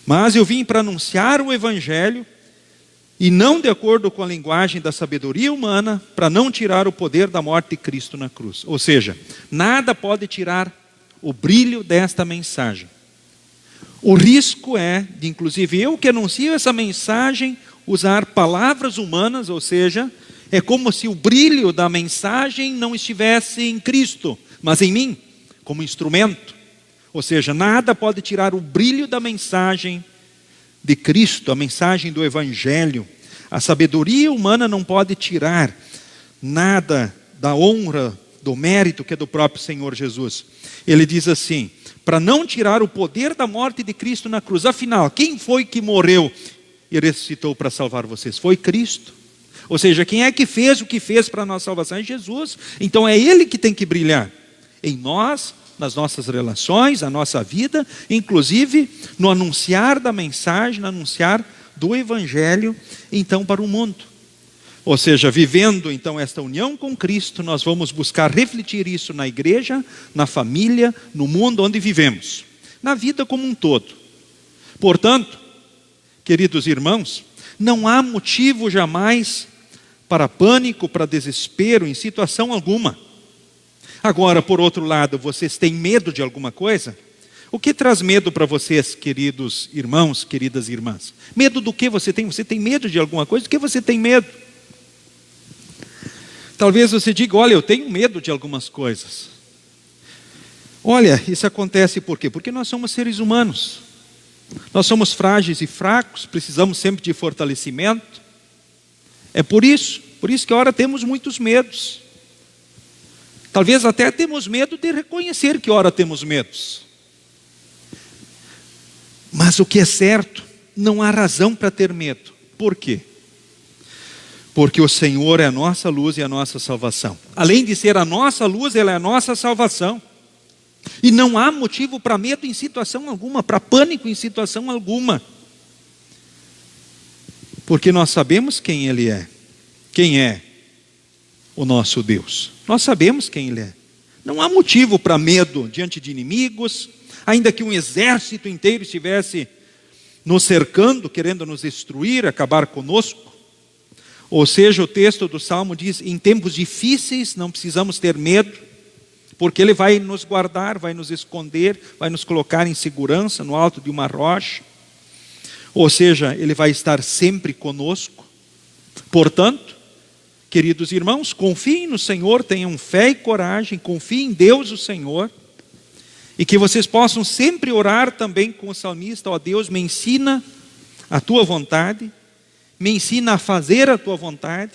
Mas eu vim para anunciar o Evangelho, e não de acordo com a linguagem da sabedoria humana, para não tirar o poder da morte de Cristo na cruz. Ou seja, nada pode tirar o brilho desta mensagem. O risco é de, inclusive eu que anuncio essa mensagem, usar palavras humanas, ou seja, é como se o brilho da mensagem não estivesse em Cristo, mas em mim, como instrumento. Ou seja, nada pode tirar o brilho da mensagem de Cristo, a mensagem do Evangelho. A sabedoria humana não pode tirar nada da honra, do mérito que é do próprio Senhor Jesus. Ele diz assim, para não tirar o poder da morte de Cristo na cruz. Afinal, quem foi que morreu e ressuscitou para salvar vocês? Foi Cristo. Ou seja, quem é que fez o que fez para a nossa salvação? É Jesus. Então é Ele que tem que brilhar em nós, nas nossas relações, na nossa vida, inclusive no anunciar da mensagem, no anunciar do Evangelho, então para o mundo. Ou seja, vivendo então esta união com Cristo, nós vamos buscar refletir isso na igreja, na família, no mundo onde vivemos, na vida como um todo. Portanto, queridos irmãos, não há motivo jamais para pânico, para desespero, em situação alguma. Agora, por outro lado, vocês têm medo de alguma coisa? O que traz medo para vocês, queridos irmãos, queridas irmãs? Medo do que você tem? Você tem medo de alguma coisa? Do que você tem medo? Talvez você diga, olha, eu tenho medo de algumas coisas. Olha, isso acontece por quê? Porque nós somos seres humanos. Nós somos frágeis e fracos, precisamos sempre de fortalecimento. É por isso que ora temos muitos medos. Talvez até temos medo de reconhecer que ora temos medos. Mas o que é certo, não há razão para ter medo. Por quê? Porque o Senhor é a nossa luz e a nossa salvação. Além de ser a nossa luz, Ele é a nossa salvação. E não há motivo para medo em situação alguma, para pânico em situação alguma. Porque nós sabemos quem Ele é. Quem é o nosso Deus? Nós sabemos quem Ele é. Não há motivo para medo diante de inimigos, ainda que um exército inteiro estivesse nos cercando, querendo nos destruir, acabar conosco. Ou seja, o texto do Salmo diz, em tempos difíceis não precisamos ter medo, porque Ele vai nos guardar, vai nos esconder, vai nos colocar em segurança no alto de uma rocha. Ou seja, Ele vai estar sempre conosco. Portanto, queridos irmãos, confiem no Senhor, tenham fé e coragem, confiem em Deus o Senhor, e que vocês possam sempre orar também com o salmista, ó Deus, me ensina a Tua vontade, me ensina a fazer a Tua vontade,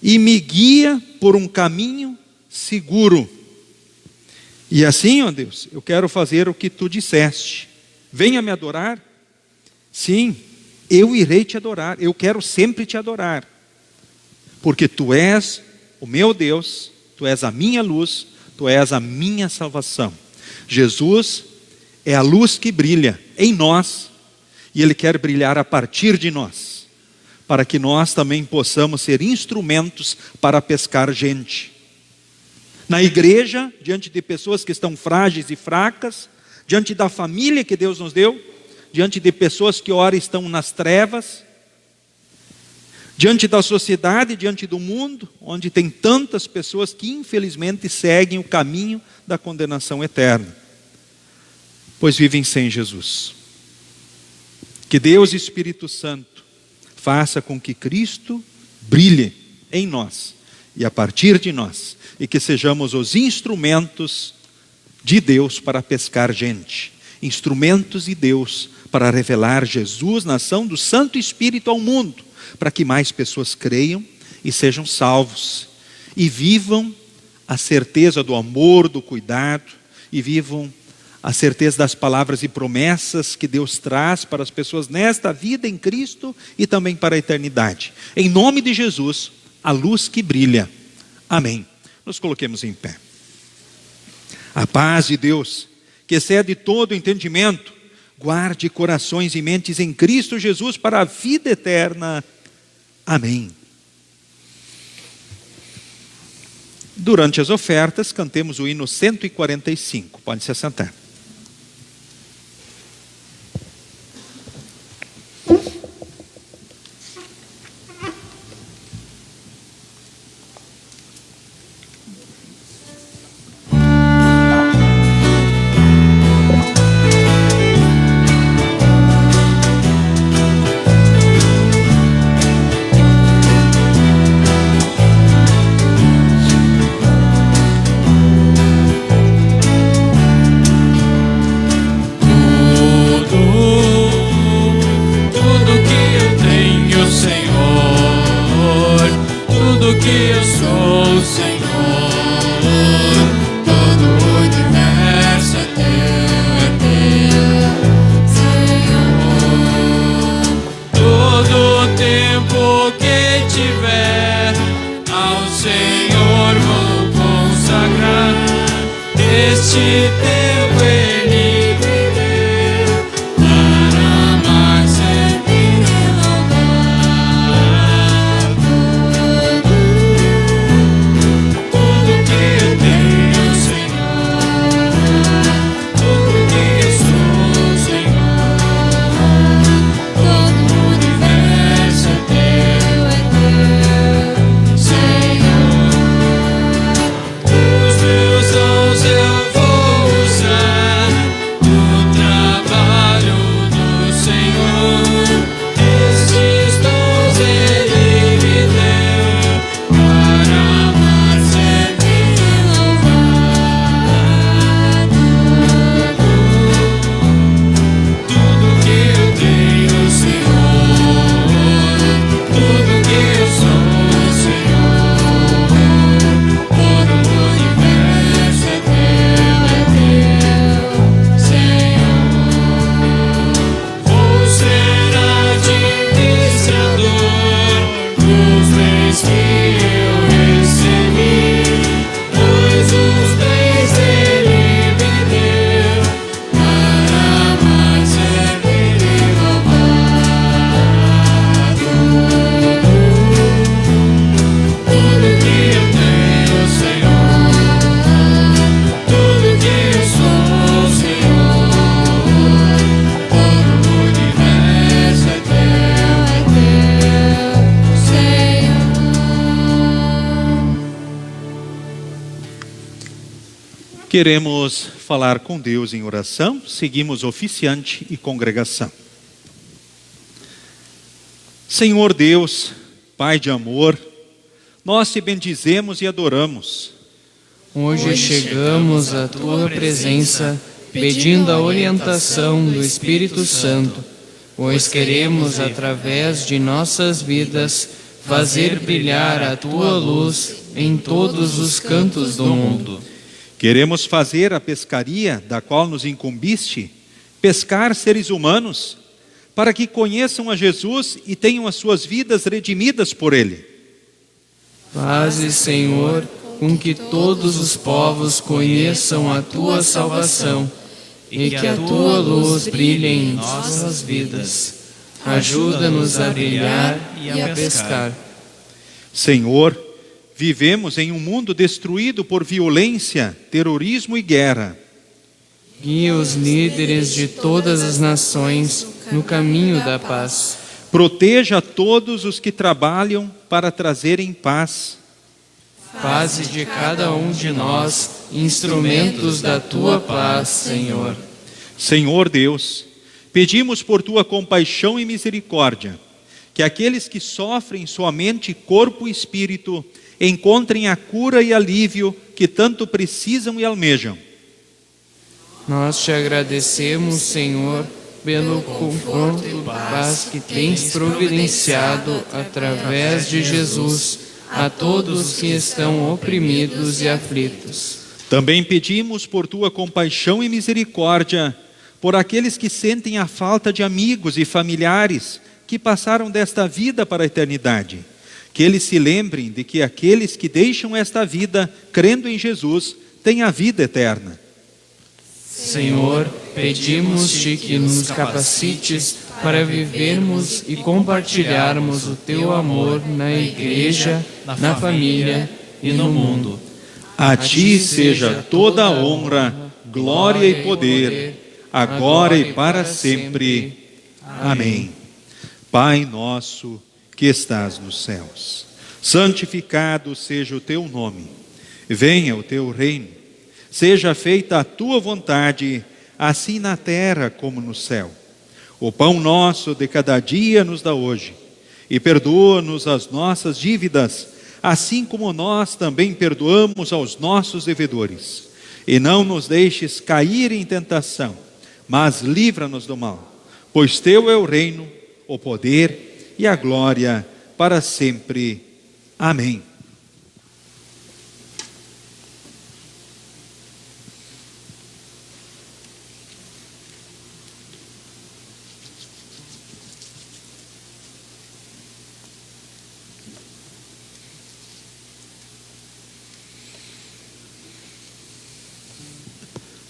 e me guia por um caminho seguro. E assim, ó Deus, eu quero fazer o que Tu disseste. Venha me adorar? Sim, eu irei te adorar, eu quero sempre te adorar. Porque Tu és o meu Deus, Tu és a minha luz, Tu és a minha salvação. Jesus é a luz que brilha em nós, e Ele quer brilhar a partir de nós, para que nós também possamos ser instrumentos para pescar gente. Na igreja, diante de pessoas que estão frágeis e fracas, diante da família que Deus nos deu, diante de pessoas que ora estão nas trevas, diante da sociedade, diante do mundo, onde tem tantas pessoas que infelizmente seguem o caminho da condenação eterna, pois vivem sem Jesus. Que Deus e Espírito Santo faça com que Cristo brilhe em nós e a partir de nós, e que sejamos os instrumentos de Deus para pescar gente, instrumentos de Deus para revelar Jesus na ação do Santo Espírito ao mundo, para que mais pessoas creiam e sejam salvos, e vivam a certeza do amor, do cuidado, e vivam a certeza das palavras e promessas que Deus traz para as pessoas nesta vida em Cristo e também para a eternidade. Em nome de Jesus, a luz que brilha. Amém. Nos coloquemos em pé. A paz de Deus, que excede todo entendimento, guarde corações e mentes em Cristo Jesus para a vida eterna. Amém. Durante as ofertas, cantemos o hino 145. Pode se assentar. neste tempo Ele viveu para amar, servir e louvar. Tudo que eu tenho, Senhor, tudo que eu sou, Senhor, todo o universo é teu, Senhor. Os meus dons eu vou usar no trabalho do Senhor. Estes dons Ele me deu para amar, servir e louvar. Tudo que eu tenho, Senhor, tudo que eu sou, Senhor, todo o universo é teu, Senhor. Vou ser administrador dos bens que eu recebi, pois os bens Ele me deu para amar, servir e louvar. Tudo que eu tenho, Senhor, tudo que eu sou, Senhor, todo o universo é teu, Senhor. Queremos falar com Deus em oração, seguimos oficiante e congregação. Senhor Deus, Pai de amor, nós te bendizemos e adoramos. Hoje chegamos à tua presença pedindo a orientação do Espírito Santo, pois queremos, através de nossas vidas, fazer brilhar a tua luz em todos os cantos do mundo. Queremos fazer a pescaria da qual nos incumbiste, pescar seres humanos, para que conheçam a Jesus e tenham as suas vidas redimidas por Ele. Faze, Senhor, com que todos os povos conheçam a tua salvação e que a tua luz brilhe em nossas vidas. Ajuda-nos a brilhar e a pescar. Senhor, vivemos em um mundo destruído por violência, terrorismo e guerra. Guia os líderes de todas as nações no caminho da paz. Proteja todos os que trabalham para trazerem paz. Faze de cada um de nós instrumentos da tua paz, Senhor. Senhor Deus, pedimos por tua compaixão e misericórdia, que aqueles que sofrem somente corpo e espírito encontrem a cura e alívio que tanto precisam e almejam. Nós te agradecemos, Senhor, pelo conforto e paz que tens providenciado através de Jesus a todos que estão oprimidos e aflitos. Também pedimos por tua compaixão e misericórdia por aqueles que sentem a falta de amigos e familiares que passaram desta vida para a eternidade. Que eles se lembrem de que aqueles que deixam esta vida crendo em Jesus têm a vida eterna. Senhor, pedimos-te que nos capacites para vivermos e compartilharmos o teu amor na igreja, na família e no mundo. A ti seja toda a honra, glória e poder, agora e para sempre. Amém. Pai nosso que estás nos céus, santificado seja o teu nome. Venha o teu reino. Seja feita a tua vontade, assim na terra como no céu. O pão nosso de cada dia nos dá hoje, e perdoa-nos as nossas dívidas, assim como nós também perdoamos aos nossos devedores. E não nos deixes cair em tentação, mas livra-nos do mal. Pois teu é o reino, o poder e a glória para sempre. Amém.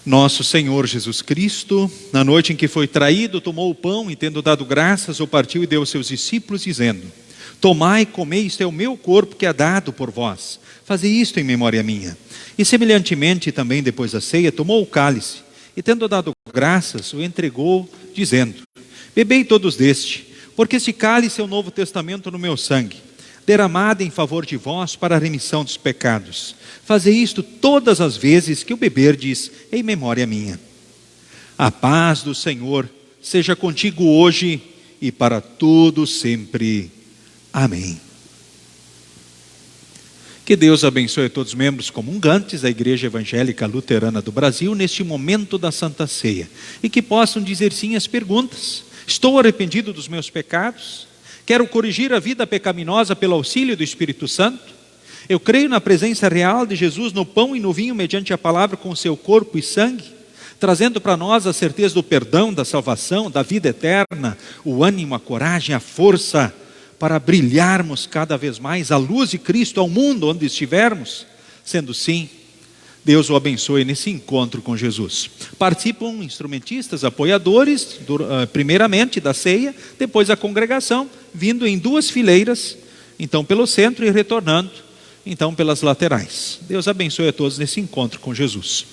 Nosso Senhor Jesus Cristo, na noite em que foi traído, tomou o pão e, tendo dado graças, o partiu e deu aos seus discípulos, dizendo: Tomai e comei, isto é o meu corpo que é dado por vós. Fazei isto em memória minha. E semelhantemente também depois da ceia, tomou o cálice e, tendo dado graças, o entregou, dizendo: Bebei todos deste, porque este cálice é o novo testamento no meu sangue, derramado em favor de vós para a remissão dos pecados. Fazei isto todas as vezes que o beberdes em memória minha. A paz do Senhor seja contigo hoje e para todo sempre. Amém. Que Deus abençoe a todos os membros comungantes da Igreja Evangélica Luterana do Brasil neste momento da Santa Ceia, e que possam dizer sim às perguntas: estou arrependido dos meus pecados? Quero corrigir a vida pecaminosa pelo auxílio do Espírito Santo? Eu creio na presença real de Jesus no pão e no vinho mediante a palavra com o seu corpo e sangue, trazendo para nós a certeza do perdão, da salvação, da vida eterna, o ânimo, a coragem, a força para brilharmos cada vez mais a luz de Cristo ao mundo onde estivermos. Sendo sim, Deus o abençoe nesse encontro com Jesus. Participam instrumentistas, apoiadores, primeiramente da ceia, depois a congregação, vindo em duas fileiras, então pelo centro e retornando, então pelas laterais. Deus abençoe a todos nesse encontro com Jesus.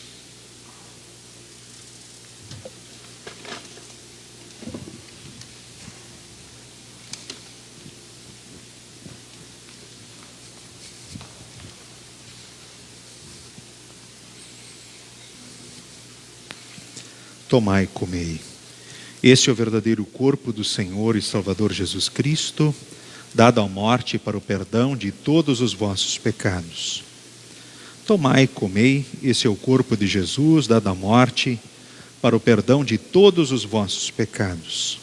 Tomai e comei. Este é o verdadeiro corpo do Senhor e Salvador Jesus Cristo, dado à morte para o perdão de todos os vossos pecados. Tomai e comei. Este é o corpo de Jesus, dado à morte para o perdão de todos os vossos pecados.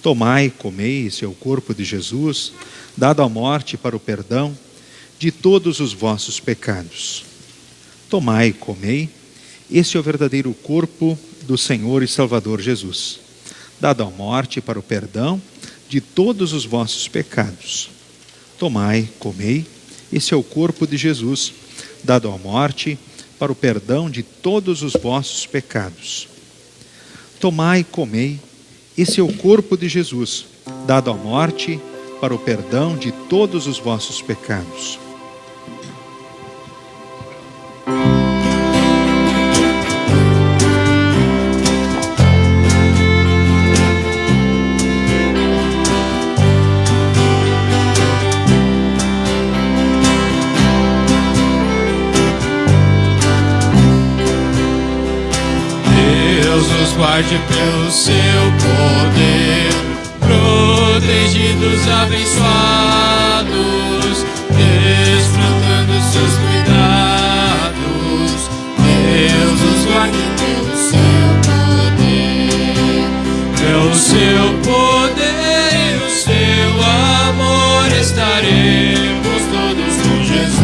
Tomai e comei. Este é o corpo de Jesus, dado à morte para o perdão de todos os vossos pecados. Tomai e comei. Este é o verdadeiro corpo do Senhor e Salvador Jesus, dado à morte para o perdão de todos os vossos pecados. Tomai, comei, esse é o corpo de Jesus, dado à morte para o perdão de todos os vossos pecados. Tomai, comei, esse é o corpo de Jesus, dado à morte para o perdão de todos os vossos pecados. Guarde pelo seu poder, protegidos, abençoados, desfrutando seus cuidados. Deus os guarde pelo seu poder e o seu amor, estaremos todos com Jesus.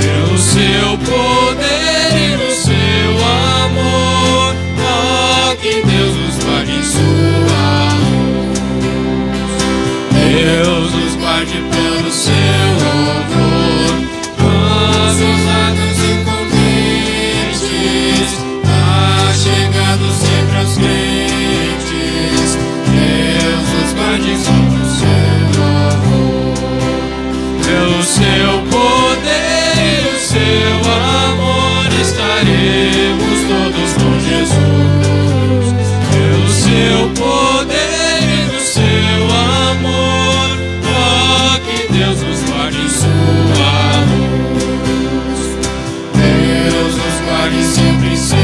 Pelo seu poder e o seu amor, que Deus nos guarde em sua luz. Deus nos guarde pelo seu louvor, nós ousados e contentes, chegados sempre aos crentes. Deus nos guarde sob o seu louvor. Pelo seu poder e o seu amor, estaremos todos com Jesus. Seu poder e do seu amor, que Deus nos guarde em sua luz. Deus nos guarde sempre em seu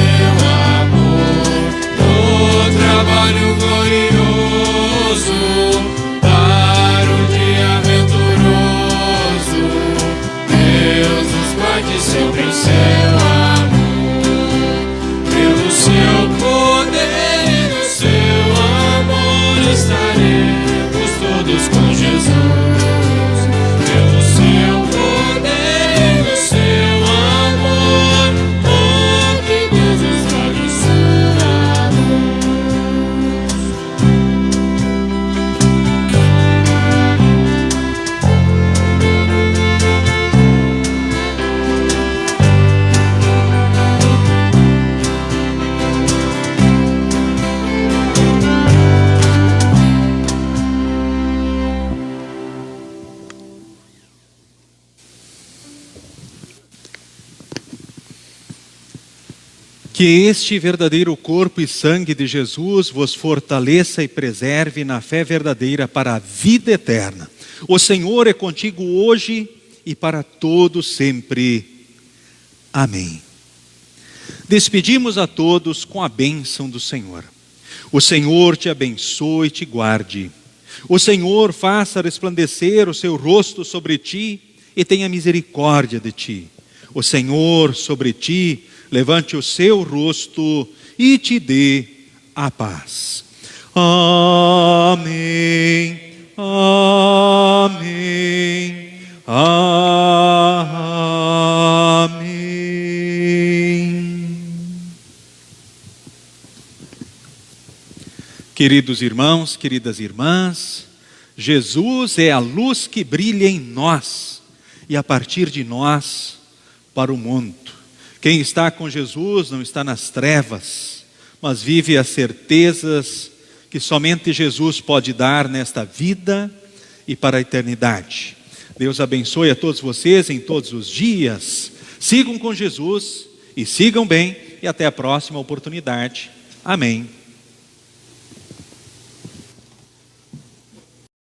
amor, no trabalho glorioso, para um dia venturoso. Deus nos guarde sempre em seu amor, pelo seu poder. Estaremos todos com Jesus, pelo seu poder e o seu amor, que Deus nos guarde em sua luz. Que este verdadeiro corpo e sangue de Jesus vos fortaleça e preserve na fé verdadeira para a vida eterna. O Senhor é contigo hoje e para todo sempre. Amém. Despedimos a todos com a bênção do Senhor. O Senhor te abençoe e te guarde. O Senhor faça resplandecer o seu rosto sobre ti e tenha misericórdia de ti. O Senhor sobre ti levante o seu rosto e te dê a paz. Amém. Amém. Amém. Queridos irmãos, queridas irmãs, Jesus é a luz que brilha em nós e a partir de nós para o mundo. Quem está com Jesus não está nas trevas, mas vive as certezas que somente Jesus pode dar nesta vida e para a eternidade. Deus abençoe a todos vocês em todos os dias. Sigam com Jesus e sigam bem e até a próxima oportunidade. Amém.